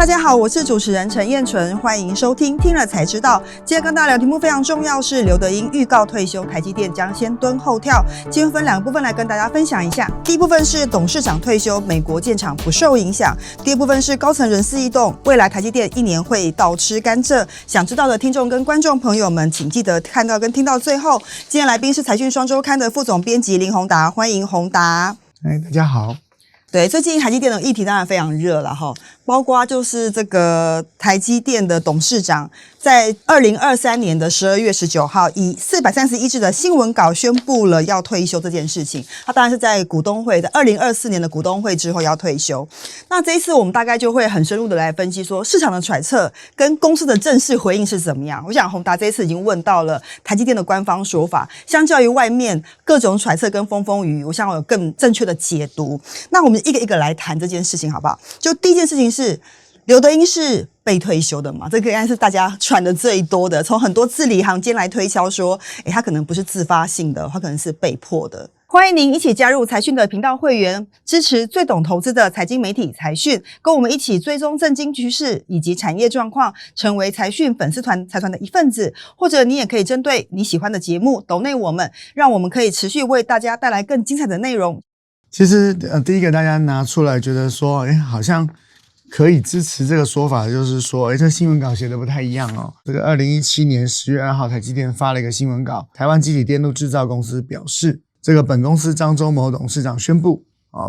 大家好，我是主持人陈燕纯，欢迎收听听了才知道。今天跟大家聊题目非常重要，是刘德音预告退休，台积电将先蹲后跳。今天分两个部分来跟大家分享一下。第一部分是董事长退休，美国建厂不受影响；第二部分是高层人事异动，未来台积电一年会倒吃甘蔗。想知道的听众跟观众朋友们，请记得看到跟听到最后。今天来宾是财讯双周刊的副总编辑林宏达，欢迎宏达。大家好。对，最近台积电的议题当然非常热了哈，包括就是这个台积电的董事长在2023年的12月19号以431字的新闻稿宣布了要退休这件事情。他当然是在股东会，在2024年的股东会之后要退休。那这一次我们大概就会很深入的来分析说市场的揣测跟公司的正式回应是怎么样。我想宏达这一次已经问到了台积电的官方说法，相较于外面各种揣测跟风风雨雨，我想有更正确的解读。那我们一个一个来谈这件事情好不好？就第一件事情是刘德音是被退休的嘛，这个应该是大家传的最多的，从很多字里行间来推敲说他可能不是自发性的，他可能是被迫的。欢迎您一起加入财讯的频道会员，支持最懂投资的财经媒体财讯，跟我们一起追踪政经局势以及产业状况，成为财讯粉丝团财团的一份子。或者你也可以针对你喜欢的节目抖内我们，让我们可以持续为大家带来更精彩的内容。其实第一个大家拿出来觉得说好像可以支持这个说法，就是说这新闻稿写的不太一样哦。这个2017年10月2号台积电发了一个新闻稿，台湾积体电路制造公司表示，这个本公司张忠谋董事长宣布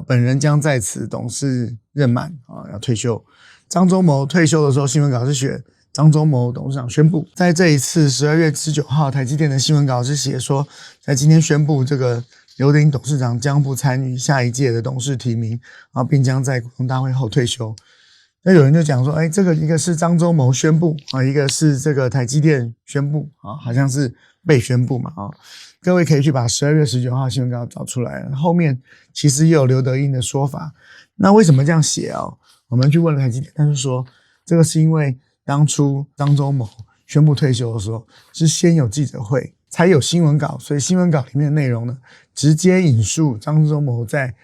本人将在此董事任满要退休。张忠谋退休的时候，新闻稿是写张忠谋董事长宣布。在这一次12月19号台积电的新闻稿是写说，在今天宣布这个刘德音董事长将不参与下一届的董事提名，并将在股东大会后退休。那有人就讲说，这个一个是张忠谋宣布一个是这个台积电宣布好像是被宣布嘛各位可以去把12月19号新闻稿找出来，后面其实也有刘德音的说法。那为什么这样写我们去问了台积电，他就说这个是因为当初张忠谋宣布退休的时候是先有记者会才有新闻稿，所以新闻稿里面的内容呢直接引述张忠谋在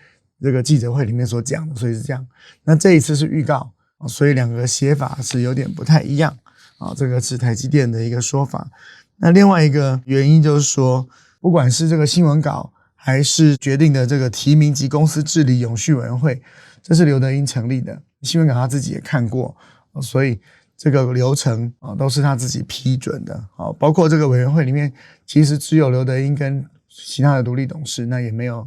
这个记者会里面所讲的，所以是这样。那这一次是预告，所以两个写法是有点不太一样这个是台积电的一个说法。那另外一个原因就是说，不管是这个新闻稿还是决定的这个提名及公司治理永续委员会，这是刘德音成立的，新闻稿他自己也看过所以这个流程都是他自己批准的包括这个委员会里面其实只有刘德音跟其他的独立董事，那也没有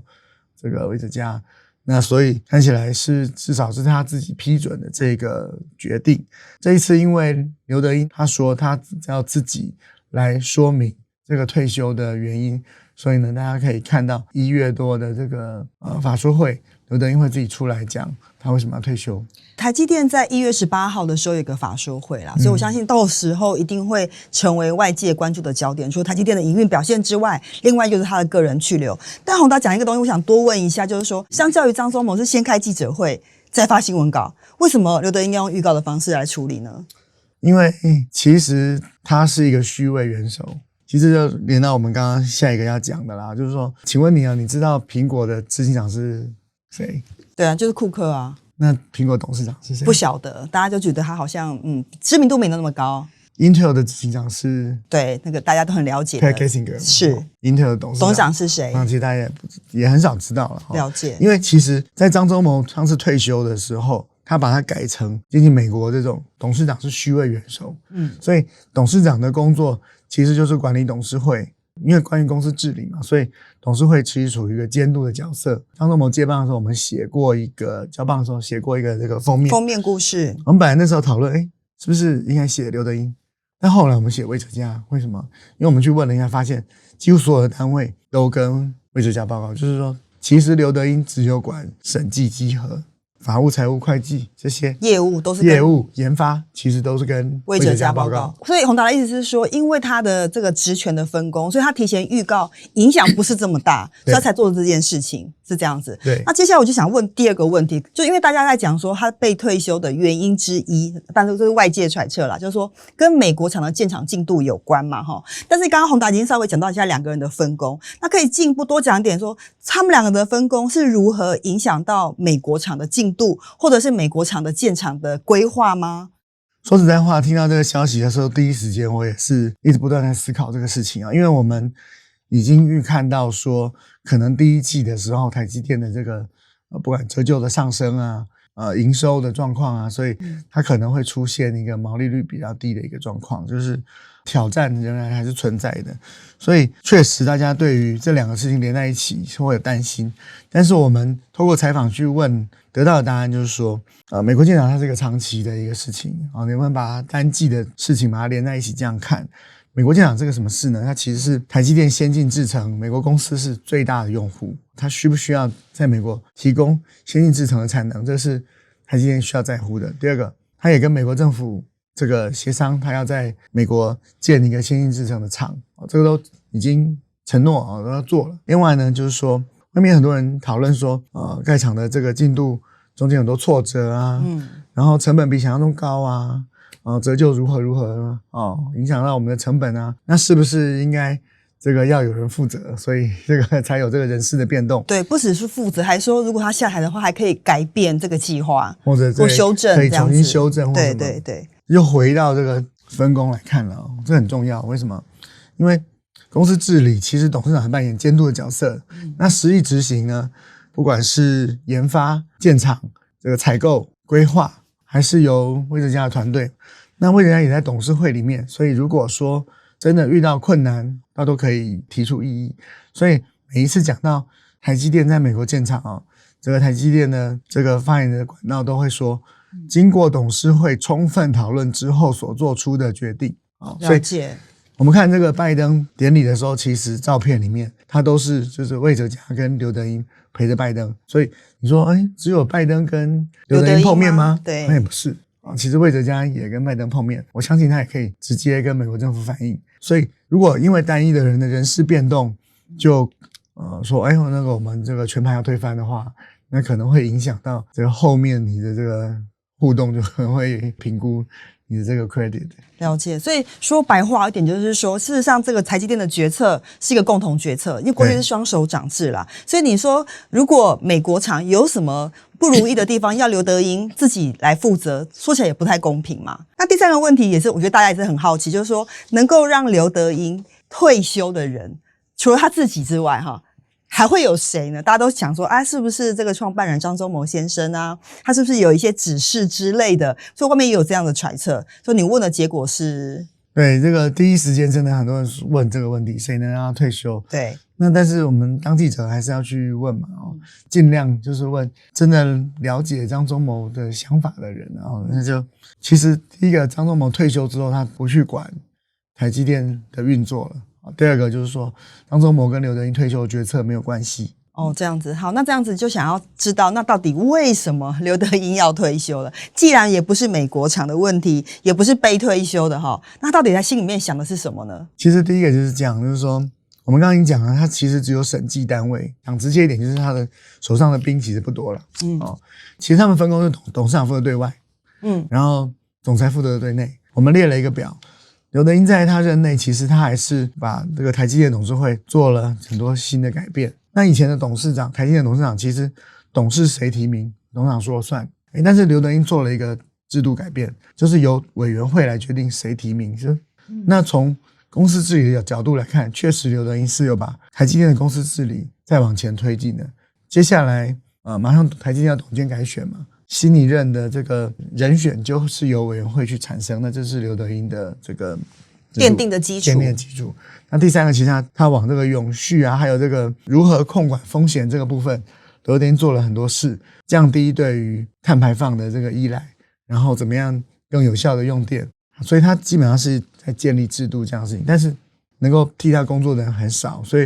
这个魏哲家，那所以看起来是至少是他自己批准的这个决定。这一次因为刘德音他说他要自己来说明这个退休的原因，所以呢大家可以看到1月多的这个法说会，刘德音会自己出来讲他为什么要退休。台积电在1月18号的时候有一个法说会啦，所以我相信到时候一定会成为外界关注的焦点，除了台积电的营运表现之外，另外就是他的个人去留。但宏达讲一个东西我想多问一下，就是说相较于张忠谋是先开记者会再发新闻稿，为什么刘德音要用预告的方式来处理呢？因为其实他是一个虚位元首，其实就连到我们刚刚下一个要讲的啦，就是说请问你你知道苹果的执行长是谁？对啊，就是库克啊。那苹果董事长是谁？不晓得，大家就觉得他好像知名度没那么高。Intel 的执行长是？对，那个大家都很了解的 Pat Gelsinger 是 Intel 的董事长是谁？其实大家也很少知道了了解。因为其实在张忠谋上次退休的时候，他把它改成接近美国这种董事长是虚位元首所以董事长的工作其实就是管理董事会，因为关于公司治理嘛，所以董事会其实处于一个监督的角色。张忠谋接棒的时候，我们写过一个交棒的时候写过一个这个封面故事。我们本来那时候讨论是不是应该写刘德音，但后来我们写魏哲家。为什么？因为我们去问了一下，发现几乎所有的单位都跟魏哲家报告，就是说其实刘德音只有管审计稽核、法务、财务、会计这些业务都是业务研发，其实都是跟魏哲家报告。所以宏达的意思是说，因为他的这个职权的分工，所以他提前预告影响不是这么大，所以他才做这件事情，是这样子。对。那接下来我就想问第二个问题，就因为大家在讲说他被退休的原因之一，但是这是外界揣测啦，就是说跟美国厂的建厂进度有关嘛，齁。但是刚刚宏达已经稍微讲到一下两个人的分工，那可以进一步多讲一点说，他们两个的分工是如何影响到美国厂的进度，或者是美国厂的建厂的规划吗？说实在话，听到这个消息的时候，第一时间我也是一直不断在思考这个事情啊，因为我们已经预看到说，可能第一季的时候，台积电的这个不管折旧的上升啊，营收的状况啊，所以它可能会出现一个毛利率比较低的一个状况，就是挑战仍然还是存在的。所以确实大家对于这两个事情连在一起会有担心，但是我们透过采访去问得到的答案就是说，美国建厂它是一个长期的一个事情啊，你们把单季的事情把它连在一起这样看。美国建厂这个什么事呢？它其实是台积电先进制程，美国公司是最大的用户，它需不需要在美国提供先进制程的产能，这是台积电需要在乎的。第二个，它也跟美国政府这个协商，它要在美国建一个先进制程的厂，这个都已经承诺都要做了。另外呢，就是说外面很多人讨论说，盖厂的这个进度中间很多挫折啊，然后成本比想象中高啊。折旧如何影响到我们的成本啊，那是不是应该这个要有人负责，所以这个才有这个人事的变动？对，不只是负责，还说如果他下台的话，还可以改变这个计划，或者修正，可以重新修正，对对对，又回到这个分工来看了，这很重要。为什么？因为公司治理其实董事长还扮演监督的角色，那实际执行呢，不管是研发、建厂、这个采购、规划。还是由魏哲家的团队，那魏哲家也在董事会里面，所以如果说真的遇到困难，他都可以提出异议。所以每一次讲到台积电在美国建厂这个台积电的这个发言人的管道都会说，经过董事会充分讨论之后所做出的决定了解。我们看这个拜登典礼的时候，其实照片里面他都是就是魏哲家跟刘德音陪着拜登，所以你说只有拜登跟刘德音碰面吗？对，那也不是其实魏哲家也跟拜登碰面，我相信他也可以直接跟美国政府反映。所以如果因为单一的人的人事变动就说那个我们这个全盘要推翻的话，那可能会影响到这个后面你的这个互动，就可能会评估你的这个 credit。 了解。所以说白话一点就是说，事实上这个台积电的决策是一个共同决策，因为过去是双手掌制啦，所以你说如果美国厂有什么不如意的地方要刘德音自己来负责，说起来也不太公平嘛。那第三个问题也是我觉得大家也是很好奇，就是说能够让刘德音退休的人除了他自己之外还会有谁呢？大家都想说是不是这个创办人张忠谋先生啊，他是不是有一些指示之类的，所以外面也有这样的揣测。所以你问的结果是，对，这个第一时间真的很多人问这个问题，谁能让他退休？对，那但是我们当记者还是要去问嘛尽量就是问真的了解张忠谋的想法的人那就其实第一个，张忠谋退休之后他不去管台积电的运作了。第二个就是说，张忠谋跟刘德音退休的决策没有关系。这样子。好，那这样子就想要知道，那到底为什么刘德音要退休了？既然也不是美国厂的问题，也不是被退休的那到底在心里面想的是什么呢？其实第一个就是讲，就是说我们刚刚已经讲了，他其实只有审计单位，讲直接一点就是他的手上的兵其实不多了。其实他们分工是董事长负责对外，然后总裁负责对内。我们列了一个表。刘德音在他任内，其实他还是把这个台积电董事会做了很多新的改变。那以前的董事长，台积电董事长其实董事谁提名，董事长说了算。但是刘德音做了一个制度改变，就是由委员会来决定谁提名。那从公司治理的角度来看，确实刘德音是有把台积电的公司治理再往前推进的。接下来马上台积电要董监改选嘛。新一任的这个人选就是由委员会去产生，那这是刘德音的这个奠定的基础。那第三个，其实他往这个永续还有这个如何控管风险这个部分，刘德音做了很多事，降低对于碳排放的这个依赖，然后怎么样更有效的用电，所以他基本上是在建立制度这样的事情，但是能够替他工作的人很少，所以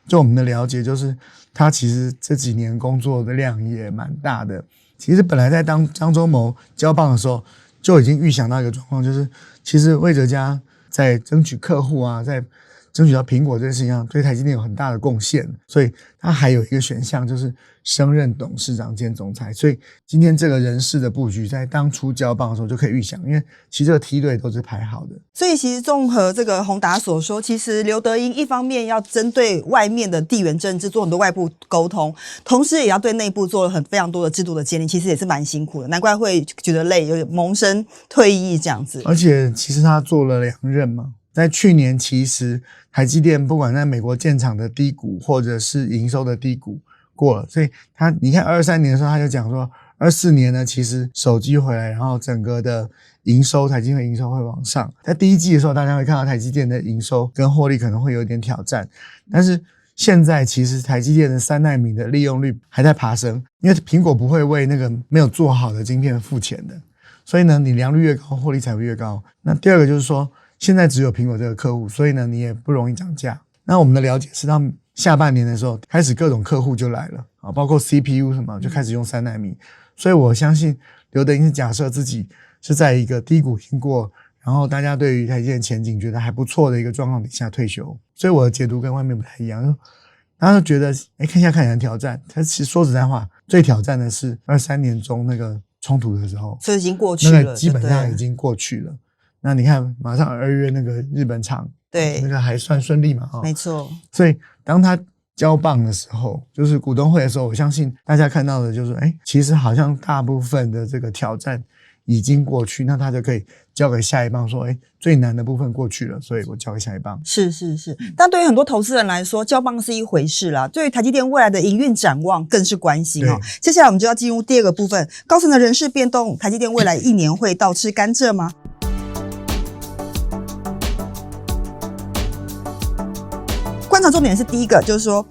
就我们的了解，就是他其实这几年工作的量也蛮大的。其实本来在当张忠谋交棒的时候，就已经预想到一个状况，就是其实魏哲家在争取客户在争取到苹果这件事情上，对台积电有很大的贡献，所以他还有一个选项就是升任董事长兼总裁。所以今天这个人事的布局在当初交棒的时候就可以预想，因为其实这个梯队都是排好的。所以其实综合这个宏达所说，其实刘德音一方面要针对外面的地缘政治做很多外部沟通，同时也要对内部做了非常多的制度的建立，其实也是蛮辛苦的，难怪会觉得累，有点萌生退役这样子。而且其实他做了2任嘛，在去年其实台积电不管在美国建厂的低谷或者是营收的低谷过了，所以你看23年的时候他就讲说24年呢其实手机回来，然后整个的营收台积电营收会往上。在第一季的时候大家会看到台积电的营收跟获利可能会有点挑战，但是现在其实台积电的3奈米的利用率还在爬升，因为苹果不会为那个没有做好的晶片付钱的，所以呢你良率越高获利才会越高。那第二个就是说现在只有苹果这个客户，所以呢你也不容易涨价。那我们的了解是到下半年的时候开始各种客户就来了啊，包括 CPU 什么就开始用3奈米，所以我相信刘德音是假设自己是在一个低谷经过，然后大家对于台积电前景觉得还不错的一个状况底下退休，所以我的解读跟外面不太一样。大家都觉得看起来很挑战，但其实说实在话最挑战的是23年中那个冲突的时候，所以已经过去了，那个基本上已经过去了。那你看马上2月那个日本厂，对，那个还算顺利嘛，没错。所以当他交棒的时候，就是股东会的时候，我相信大家看到的就是其实好像大部分的这个挑战已经过去，那他就可以交给下一棒说最难的部分过去了，所以我交给下一棒。是，但对于很多投资人来说，交棒是一回事啦，对于台积电未来的营运展望更是关心哦。接下来我们就要进入第2个部分，高层的人事变动，台积电未来1年会倒吃甘蔗吗？观察重点是第一个，就是说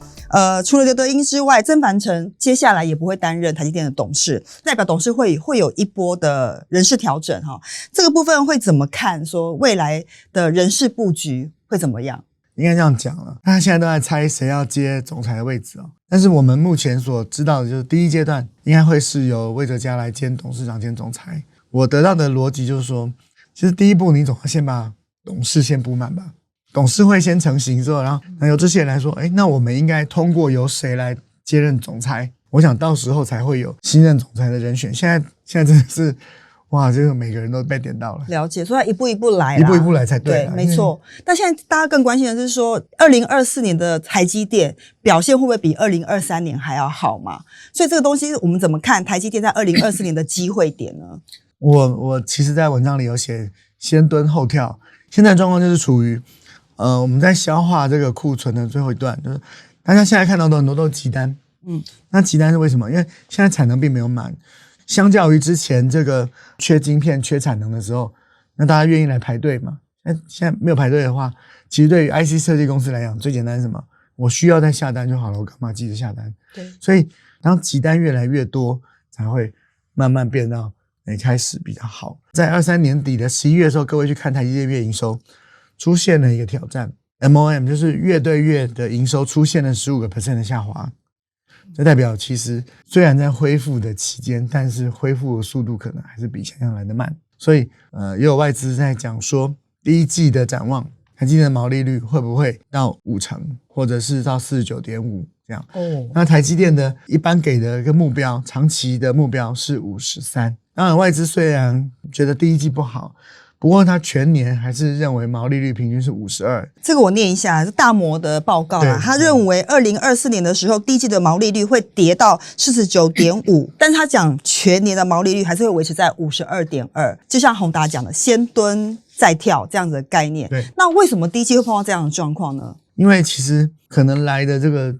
除了刘德音之外，曾凡成接下来也不会担任台积电的董事，代表董事会有一波的人事调整哈。这个部分会怎么看？说未来的人事布局会怎么样？应该这样讲了，大家现在都在猜谁要接总裁的位置但是我们目前所知道的就是第一阶段应该会是由魏哲家来兼董事长兼总裁。我得到的逻辑就是说，其实第一步你总要先把董事先补满吧。董事会先成型之后，然后由这些人来说那我们应该通过由谁来接任总裁，我想到时候才会有新任总裁的人选。现在真的是哇，这个每个人都被点到了。了解，所以要一步一步来啦，一步一步来才对。对，没错。但现在大家更关心的是说2024年的台积电表现会不会比2023年还要好嘛？所以这个东西我们怎么看台积电在2024年的机会点呢？我其实在文章里有写先蹲后跳，现在状况就是处于我们在消化这个库存的最后一段，就是大家现在看到的很多都是急单，那急单是为什么？因为现在产能并没有满，相较于之前这个缺晶片、缺产能的时候，那大家愿意来排队嘛？现在没有排队的话，其实对于 IC 设计公司来讲，最简单是什么？我需要再下单就好了，我干嘛急着下单？对，所以当急单越来越多，才会慢慢变到开始比较好。在23年底的11月的时候，各位去看台积电月营收。出现了一个挑战 MOM， 就是月对月的营收出现了 15% 的下滑，这代表其实虽然在恢复的期间，但是恢复的速度可能还是比想象来的慢，所以也有外资在讲说第一季的展望，台积电的毛利率会不会到50%，或者是到 49.5% 这样。那台积电的一般给的一个目标，长期的目标是53%。当然外资虽然觉得第一季不好，不过他全年还是认为毛利率平均是52%。这个我念一下，是大摩的报告啊。他认为2024年的时候，第一季的毛利率会跌到 49.5%， 但是他讲全年的毛利率还是会维持在 52.2%。就像宏达讲的，先蹲再跳这样子的概念。对，那为什么第一季会碰到这样的状况呢？因为其实可能来的这个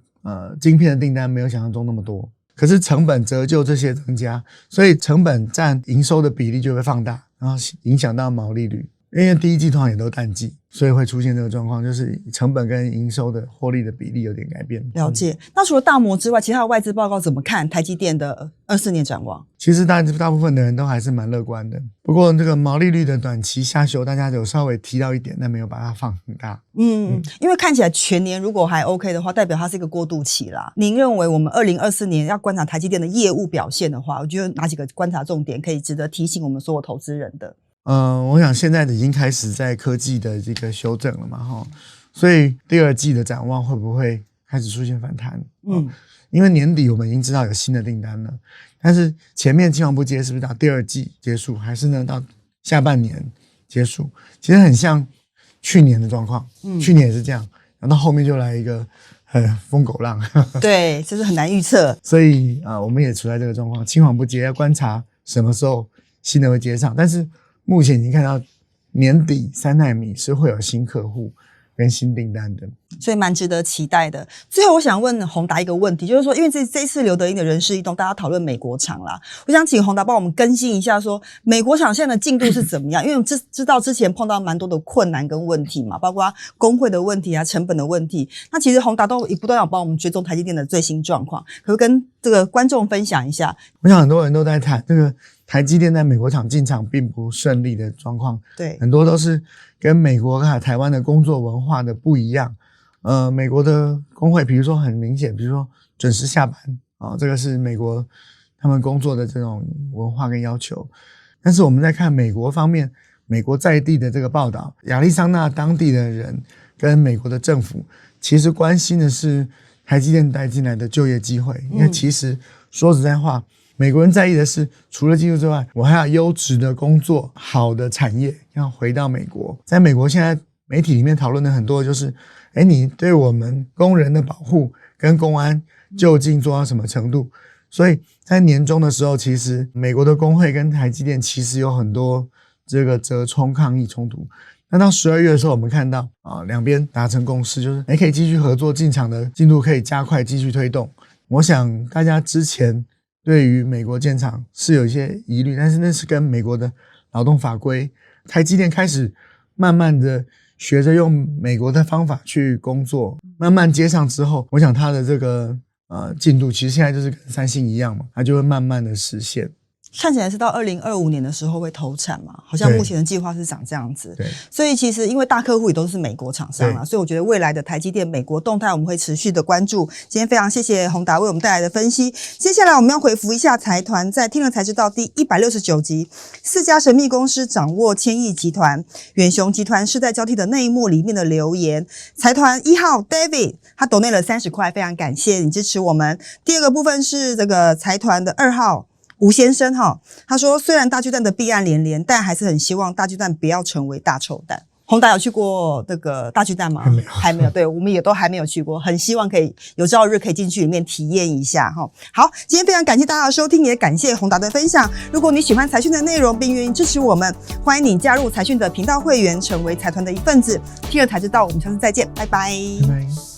晶片的订单没有想象中那么多，可是成本折旧这些增加，所以成本占营收的比例就会放大。然后影响到毛利率，因为第一季通常也都淡季，所以会出现这个状况，就是成本跟营收的获利的比例有点改变。了解。那除了大摩之外，其他的外资报告怎么看台积电的24年展望？其实大部分的人都还是蛮乐观的，不过这个毛利率的短期下修，大家有稍微提到一点，但没有把它放很大。因为看起来全年如果还 OK 的话，代表它是一个过渡期啦。您认为我们2024年要观察台积电的业务表现的话，我觉得哪几个观察重点可以值得提醒我们所有投资人的？我想现在已经开始在科技的这个修正了嘛，所以第二季的展望会不会开始出现反弹？因为年底我们已经知道有新的订单了，但是前面青黄不接是不是到第二季结束，还是呢到下半年结束？其实很像去年的状况，去年也是这样，然后到后面就来一个疯狗浪，对，这是很难预测。所以我们也处在这个状况，青黄不接，要观察什么时候新的会接上。但是目前已经看到年底3奈米是会有新客户跟新订单的，所以蛮值得期待的。最后我想问宏达一个问题，就是说因为这次刘德音的人事异动，大家讨论美国厂啦，我想请宏达帮我们更新一下说美国厂现在的进度是怎么样，因为我们知道之前碰到蛮多的困难跟问题嘛，包括工会的问题啊，成本的问题，那其实宏达都不断要帮我们追踪台积电的最新状况，可不可以跟这个观众分享一下？我想很多人都在谈这个台积电在美国厂进场并不顺利的状况，对，很多都是跟美国和台湾的工作文化的不一样。美国的工会，比如说很明显，比如说准时下班这个是美国他们工作的这种文化跟要求。但是我们在看美国方面，美国在地的这个报道，亚利桑那当地的人跟美国的政府其实关心的是台积电带进来的就业机会，因为其实说实在话，美国人在意的是除了技术之外，我还要优质的工作，好的产业要回到美国。在美国现在媒体里面讨论的很多就是你对我们工人的保护跟公安究竟做到什么程度。所以在年中的时候，其实美国的工会跟台积电其实有很多这个折冲抗议冲突。那到12月的时候，我们看到两边达成共识，就是可以继续合作，进场的进度可以加快继续推动。我想大家之前对于美国建厂是有一些疑虑，但是那是跟美国的劳动法规，台积电开始慢慢的学着用美国的方法去工作，慢慢接上之后，我想它的这个进度其实现在就是跟三星一样嘛，它就会慢慢的实现。看起来是到2025年的时候会投产嘛，好像目前的计划是长这样子。对，所以其实因为大客户也都是美国厂商啦，所以我觉得未来的台积电美国动态我们会持续的关注。今天非常谢谢宏达为我们带来的分析。接下来我们要回复一下财团在听了才知道第169集4家神秘公司掌握千亿集团，远雄集团世代交替的内幕里面的留言。财团1号 David 他抖内了30块，非常感谢你支持我们。第二个部分是这个财团的2号吴先生他说虽然大巨蛋的弊案连连，但还是很希望大巨蛋不要成为大臭蛋。宏达有去过这个大巨蛋吗？还没有。对，我们也都还没有去过，很希望可以有朝一日可以进去里面体验一下好，今天非常感谢大家的收听，也感谢宏达的分享。如果你喜欢财讯的内容并愿意支持我们，欢迎你加入财讯的频道会员，成为财团的一份子。听了才知道，我们下次再见，拜拜。拜拜。